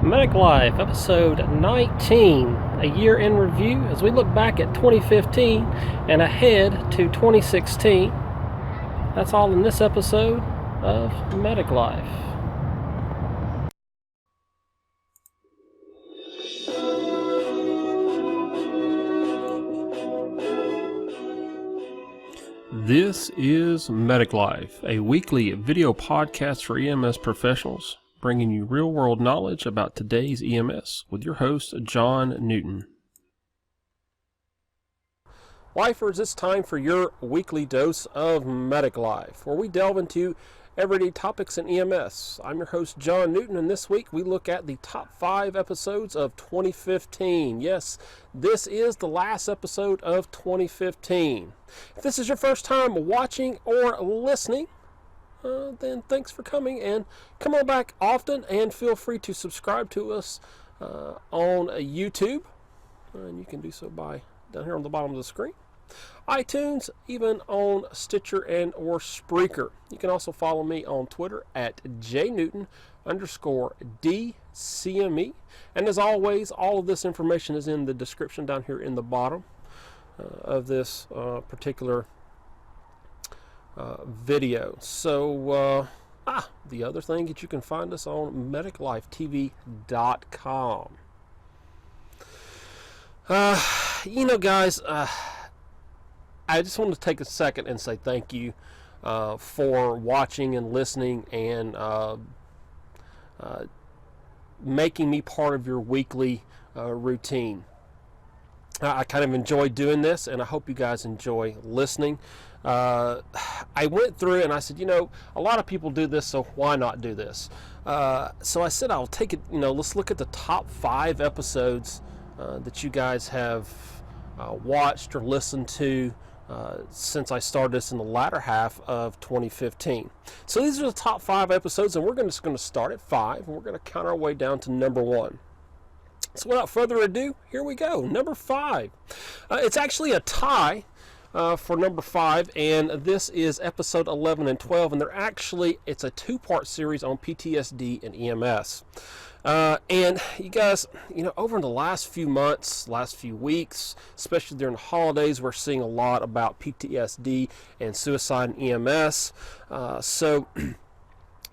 Medic Life, episode 19, a year in review as we look back at 2015 and ahead to 2016. That's all in this episode of Medic Life. This is Medic Life, a weekly video podcast for EMS professionals, bringing you real-world knowledge about today's EMS with your host, John Newton. Lifers, it's time for your weekly dose of Medic Life, where we delve into everyday topics in EMS. I'm your host, John Newton, and this week we look at the top 5 episodes of 2015. Yes, this is the last episode of 2015. If this is your first time watching or listening, then thanks for coming, and come on back often, and feel free to subscribe to us on YouTube, and you can do so by down here on the bottom of the screen, iTunes, even on Stitcher and or Spreaker. You can also follow me on Twitter at jnewton_DCME, and as always, all of this information is in the description down here in the bottom of this particular video. So the other thing that you can find us on mediclifetv.com. Guys, I just want to take a second and say thank you for watching and listening and making me part of your weekly routine. I kind of enjoy doing this, and I hope you guys enjoy listening. I went through and I said, a lot of people do this, so why not do this? So I said I'll take it, let's look at the top 5 episodes that you guys have watched or listened to since I started this in the latter half of 2015. So these are the top 5 episodes, and we're just going to start at 5, and we're going to count our way down to number 1. So without further ado, here we go. Number 5. It's actually a tie for number 5, and this is episode 11 and 12, and it's a 2-part series on PTSD and EMS. And you guys, over the last few months, last few weeks, especially during the holidays, we're seeing a lot about PTSD and suicide in EMS. So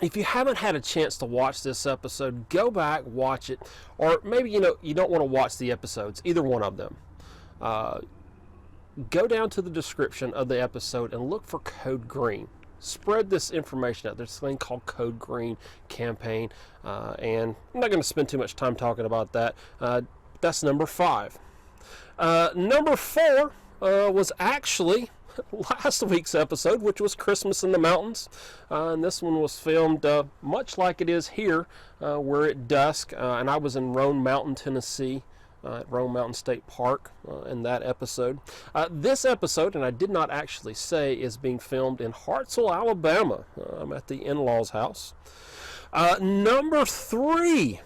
if you haven't had a chance to watch this episode, go back, watch it, or maybe, you don't want to watch the episodes, either one of them. Go down to the description of the episode and look for Code Green. Spread this information out. There's a thing called Code Green campaign, and I'm not going to spend too much time talking about that. That's number 5. Number 4 was actually last week's episode, which was Christmas in the Mountains, and this one was filmed much like it is here. We're at dusk, and I was in Roan Mountain, Tennessee, at Roan Mountain State Park in that episode. This episode, and I did not actually say, is being filmed in Hartselle, Alabama. I'm at the in-laws' house. Number 3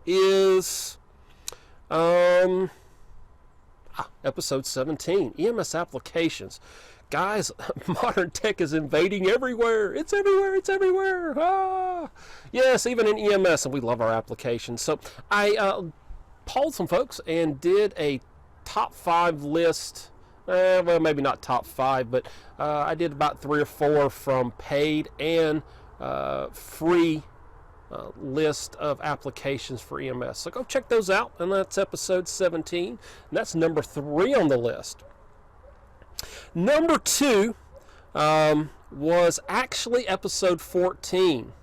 is episode 17, EMS Applications. Guys, modern tech is invading everywhere. It's everywhere. It's everywhere. Yes, even in EMS, and we love our applications. So I polled some folks and did a top 5 list. Well, maybe not top 5, but I did about 3 or 4 from paid and free list of applications for EMS. So go check those out, and that's episode 17. And that's number 3 on the list. Number 2 was actually episode 14.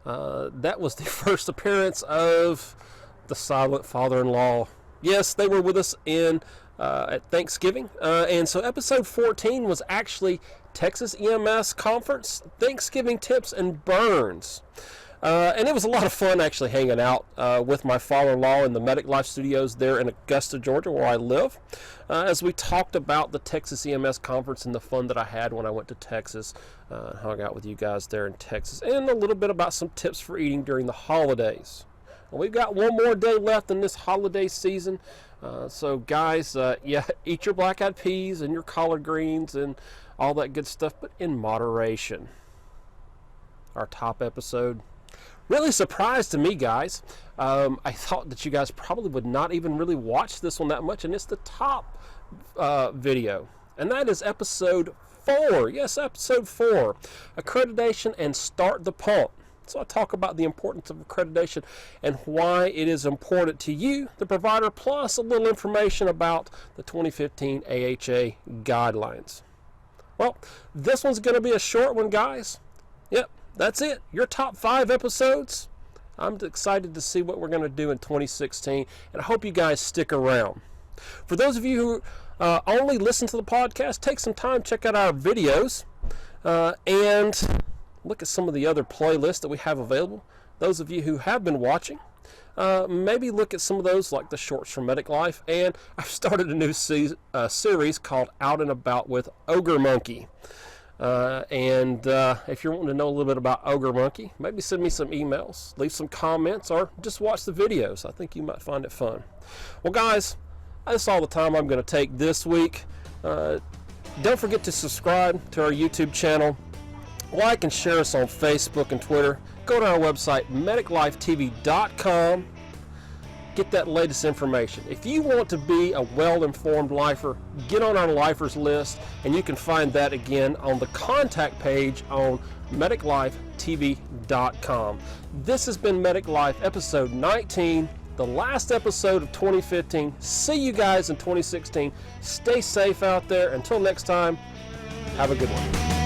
That was the first appearance of the silent father-in-law. Yes, they were with us at Thanksgiving. And so episode 14 was actually Texas EMS Conference, Thanksgiving Tips and Burns. And it was a lot of fun actually hanging out with my father-in-law in the Medic Life Studios there in Augusta, Georgia, where I live, as we talked about the Texas EMS Conference and the fun that I had when I went to Texas, hung out with you guys there in Texas, and a little bit about some tips for eating during the holidays. Well, we've got one more day left in this holiday season, so guys, eat your black-eyed peas and your collard greens and all that good stuff, but in moderation. Our top episode, Really surprised to me, guys. I thought that you guys probably would not even really watch this one that much, and it's the top video, and that is episode 4. Yes, episode 4, accreditation and start the pump. So I talk about the importance of accreditation and why it is important to you, the provider, plus a little information about the 2015 AHA guidelines. Well, this one's going to be a short one, guys. Yep, that's it. Your top 5 episodes. I'm excited to see what we're going to do in 2016, and I hope you guys stick around. For those of you who only listen to the podcast, take some time, check out our videos, and look at some of the other playlists that we have available. Those of you who have been watching, maybe look at some of those, like the shorts from Medic Life. And I've started a new series called Out and About with Ogre Monkey. If you're wanting to know a little bit about Ogre Monkey, maybe send me some emails, leave some comments, or just watch the videos. I think you might find it fun. Well, guys, that's all the time I'm going to take this week. Don't forget to subscribe to our YouTube channel. Like and share us on Facebook and Twitter. Go to our website, mediclifetv.com. Get that latest information. If you want to be a well-informed lifer, get on our lifers list, and you can find that again on the contact page on mediclifetv.com. This has been Medic Life episode 19, the last episode of 2015. See you guys in 2016. Stay safe out there. Until next time, have a good one.